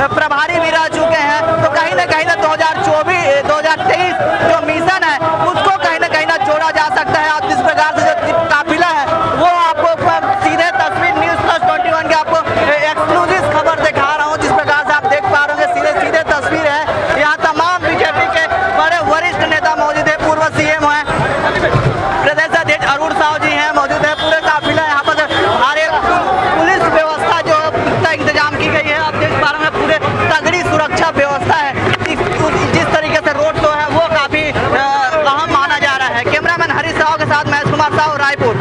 प्रभारी भी रह चुके हैं। तो कहीं ना 2023 जो मिशन है उसको कहीं ना जोड़ा जा सकता है। आप जिस प्रकार से जो काफिला है वो आपको सीधे तस्वीर न्यूज़ प्लस 21 के आपको एक्सक्लूसिव खबर दिखा रहा हूँ। जिस प्रकार से आप देख पा रहे होंगे सीधे तस्वीर है। यहाँ तमाम बीजेपी के बड़े वरिष्ठ नेता मौजूद है। पूर्व सीएम है, प्रदेश अध्यक्ष अरुण साहू जी हैं मौजूद है। पूरे काफिला यहाँ पर हर एक पुलिस व्यवस्था जो पुख्ता इंतजाम की गई है। आप देख पा रहे हैं पूरे तगड़ी सुरक्षा व्यवस्था है। जिस तरीके से रोड शो है वो काफी अहम माना जा रहा है। कैमरामैन हरीश राव के साथ मैं कुमार साहू, रायपुर।